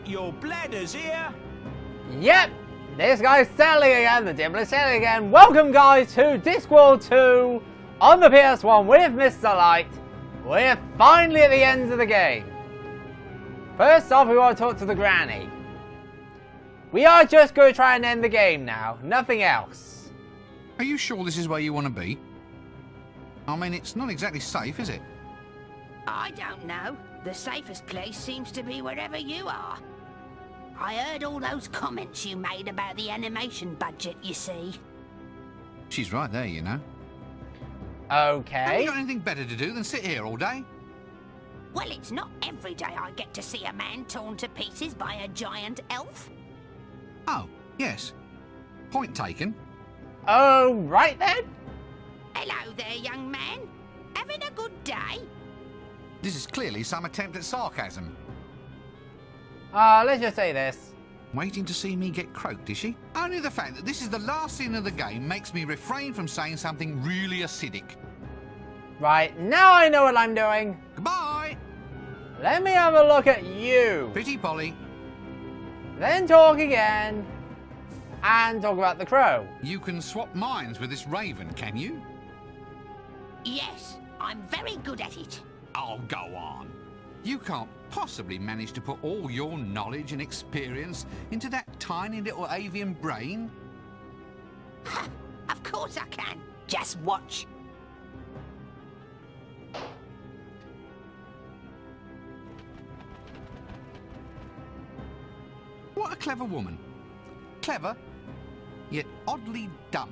your bladders here. Yep, this guy's selling again, the Dibbler's selling again. Welcome guys to Discworld 2 on the PS1 with Mr. Light. We're finally at the end of the game. First off, we want to talk to the granny. We are just going to try and end the game now, nothing else. Are you sure this is where you want to be? I mean, it's not exactly safe, is it? I don't know. The safest place seems to be wherever you are. I heard all those comments you made about the animation budget, you see. She's right there, you know. Okay. Have you got anything better to do than sit here all day? Well, it's not every day I get to see a man torn to pieces by a giant elf. Oh, yes. Point taken. Oh, right then. Hello there, young man. Having a good day? This is clearly some attempt at sarcasm. Let's just say this. Waiting to see me get croaked, is she? Only the fact that this is the last scene of the game makes me refrain from saying something really acidic. Right, now I know what I'm doing. Goodbye! Let me have a look at you. Pretty Polly. Then talk again. And talk about the crow. You can swap minds with this raven, can you? Yes, I'm very good at it. Oh, go on. You can't possibly manage to put all your knowledge and experience into that tiny little avian brain. Of course I can. Just watch. What a clever woman. Clever, yet oddly dumb.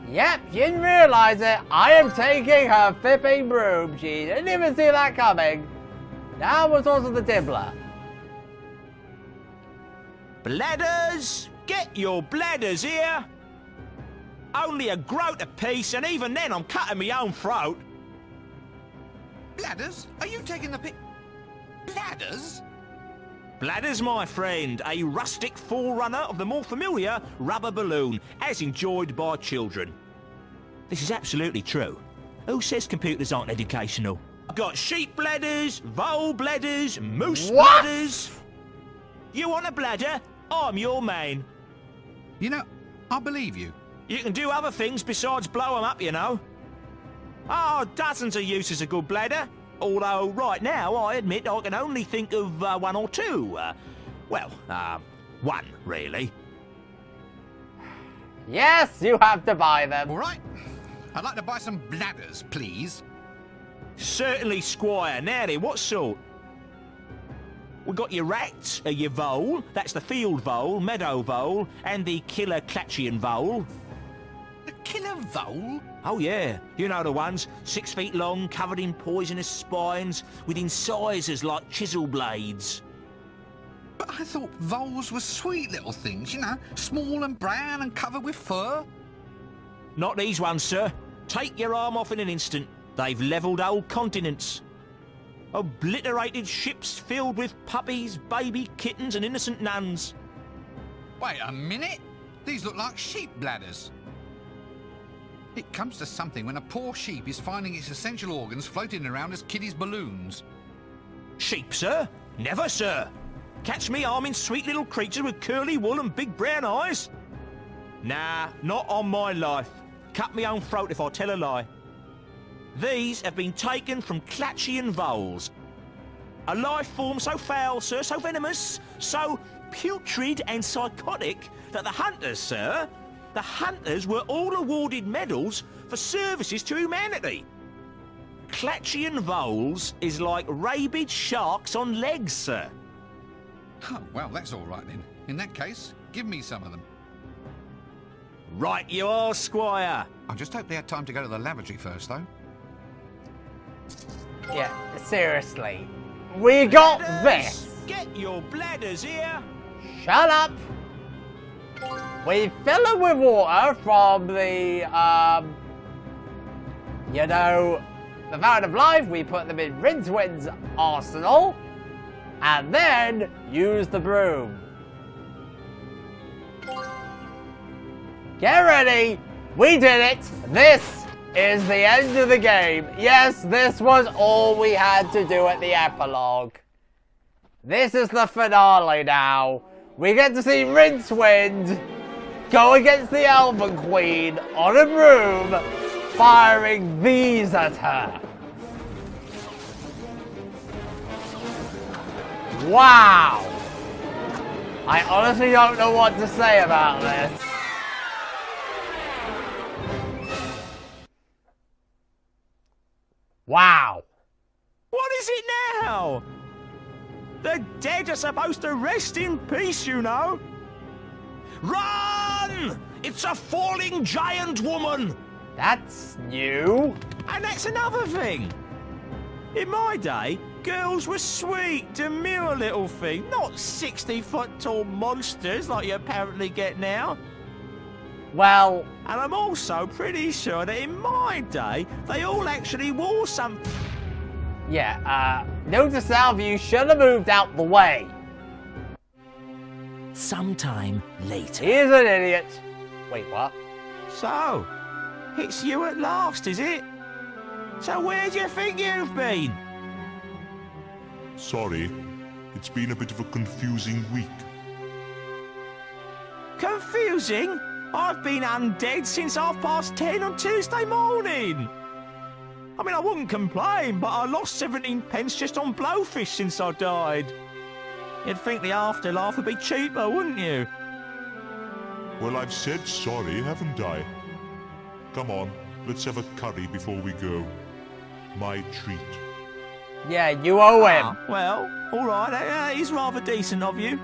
Yep, you didn't realise it. I am taking her flipping broom. She didn't even see that coming. Now was also the Dibbler. Bladders, get your bladders here. Only a groat apiece, and even then I'm cutting my own throat. Bladders? Are you taking the pic? Bladders? Bladders, my friend, a rustic forerunner of the more familiar rubber balloon, as enjoyed by children. This is absolutely true. Who says computers aren't educational? I've got sheep bladders, vole bladders, moose bladders. You want a bladder? I'm your man. You know, I believe you. You can do other things besides blow 'em up, you know. Oh, dozens of uses a good bladder. Although, right now, I admit I can only think of one or two. One, really. Yes, you have to buy them. All right. I'd like to buy some bladders, please. Certainly, Squire. Now then, what sort? We've got your rat, your vole, that's the field vole, meadow vole, and the killer Clatchian vole. The killer vole? Oh yeah, you know the ones, 6 feet long, covered in poisonous spines, with incisors like chisel blades. But I thought voles were sweet little things, you know, small and brown and covered with fur. Not these ones, sir. Take your arm off in an instant. They've levelled whole continents. Obliterated ships filled with puppies, baby kittens and innocent nuns. Wait a minute. These look like sheep bladders. It comes to something when a poor sheep is finding its essential organs floating around as kiddies' balloons. Sheep, sir? Never, sir. Catch me arming sweet little creatures with curly wool and big brown eyes? Nah, not on my life. Cut me own throat if I tell a lie. These have been taken from Clatchian voles. A life form so foul, sir, so venomous, so putrid and psychotic that the hunters, sir, the hunters were all awarded medals for services to humanity. Clatchian voles is like rabid sharks on legs, sir. Oh, well, that's all right then. In that case, give me some of them. Right you are, Squire. I just hope they had time to go to the lavatory first, though. Yeah, seriously. We got this. Get your bladders here. Shut up. We fill it with water from the, the Fountain of Life. We put them in Rincewick's arsenal. And then use the broom. Get ready. We did it. This is the end of the game. Yes, this was all we had to do at the epilogue. This is the finale now. We get to see Rincewind go against the Elven Queen on a broom, firing these at her. Wow! I honestly don't know what to say about this. Wow! What is it now? The dead are supposed to rest in peace, you know. Run! It's a falling giant woman! That's new. And that's another thing. In my day, girls were sweet, demure little things, not 60-foot tall monsters like you apparently get now. Well, And I'm also pretty sure that in my day, they all actually wore some... yeah, note to self, you should have moved out the way. Sometime later. He's an idiot. Wait, what? So, it's you at last, is it? So where do you think you've been? Sorry, it's been a bit of a confusing week. Confusing? I've been undead since 10:30 on Tuesday morning. I mean, I wouldn't complain, but I lost 17 pence just on blowfish since I died. You'd think the afterlife would be cheaper, wouldn't you? Well, I've said sorry, haven't I? Come on, let's have a curry before we go. My treat. Yeah, you owe him. Ah, well, all right, that is rather decent of you.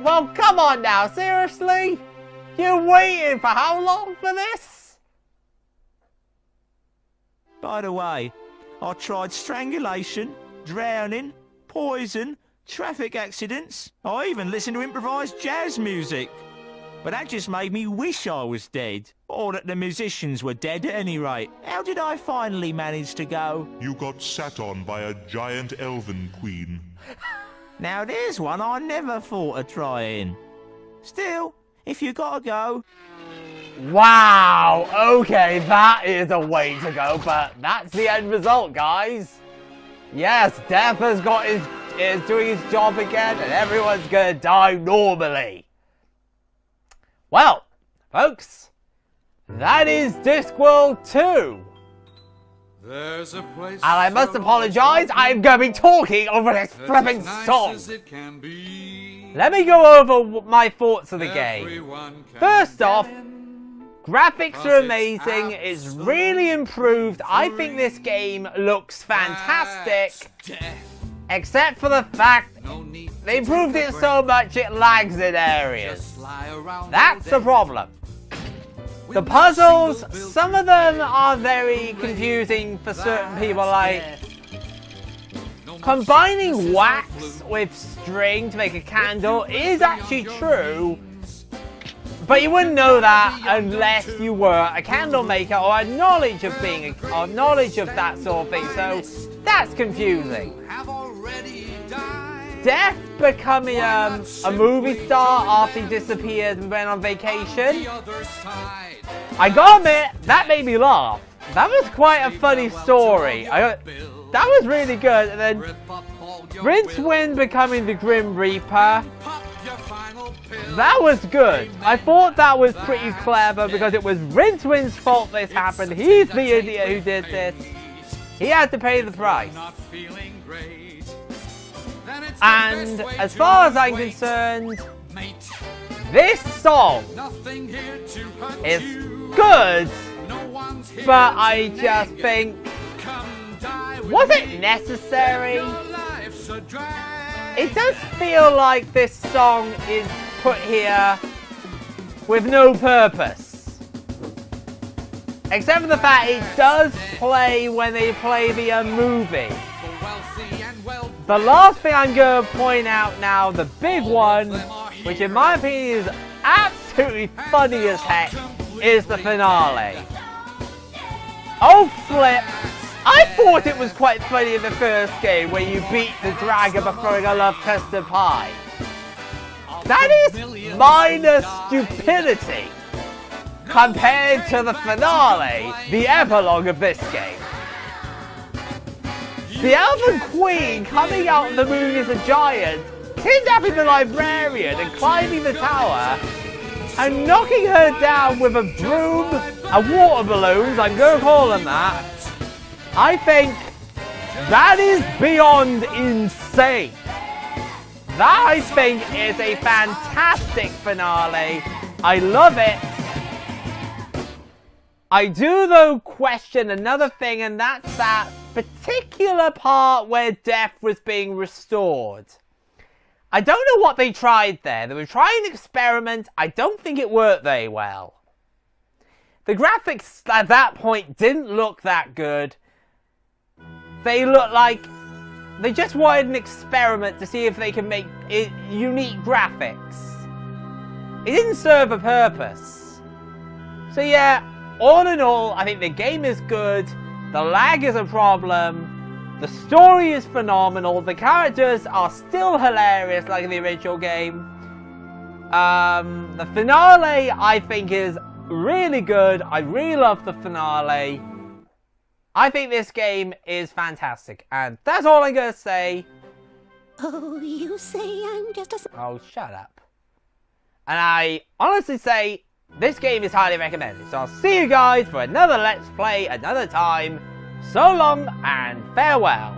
Well, come on now, seriously? You waiting for how long for this? By the way, I tried strangulation, drowning, poison, traffic accidents. I even listened to improvised jazz music. But that just made me wish I was dead. Or that the musicians were dead at any rate. How did I finally manage to go? You got sat on by a giant elven queen. Now there's one I never thought of trying. Still, if you gotta go... Wow, okay, that is a way to go, but that's the end result, guys. Yes, Death has got is doing his job again, and everyone's gonna die normally. Well, folks, that is Discworld 2. There's a place And I must apologise, I'm going to be talking over this flipping song. Let me go over my thoughts of the game. First off, graphics are amazing, it's really improved. I think this game looks fantastic. Except for the fact they improved it so much it lags in areas. That's the problem. The puzzles, some of them are very confusing for certain people, like combining wax with string to make a candle is actually true, but you wouldn't know that unless you were a candle maker or a knowledge of that sort of thing, so that's confusing. Death becoming a movie star after he disappeared and went on vacation. I gotta admit, that made me laugh. That was quite a funny story. That was really good. And then Rincewind becoming the Grim Reaper. That was good. I thought that was pretty clever because it was Rincewind's fault this happened. He's the idiot who did this. He had to pay the price. And as far as I'm concerned, this song is good, but I just think, was it necessary? It does feel like this song is put here with no purpose. Except for the fact it does play when they play the movie. The last thing I'm going to point out now, the big one, which in my opinion is absolutely funny as heck, is the finale. Oh flip! I thought it was quite funny in the first game where you beat the dragon by throwing a love custard pie. That is minor stupidity compared to the finale, the epilogue of this game. The Elven Queen coming out of the moon as a giant, kidnapping the librarian and climbing the tower, and knocking her down with a broom, a water balloons, I'm going to call them that. I think that is beyond insane. That, I think, is a fantastic finale. I love it. I do, though, question another thing, and that's that particular part where Death was being restored. I don't know what they tried there. They were trying an experiment. I don't think it worked very well. The graphics at that point didn't look that good. They looked like they just wanted an experiment to see if they can make unique graphics. It didn't serve a purpose. So yeah, all in all, I think the game is good. The lag is a problem. The story is phenomenal. The characters are still hilarious like in the original game. The finale, I think, is really good. I really love the finale. I think this game is fantastic. And that's all I'm going to say. Oh, you say I'm just a... Oh, shut up. And I honestly say this game is highly recommended. So I'll see you guys for another Let's Play another time. So long and farewell.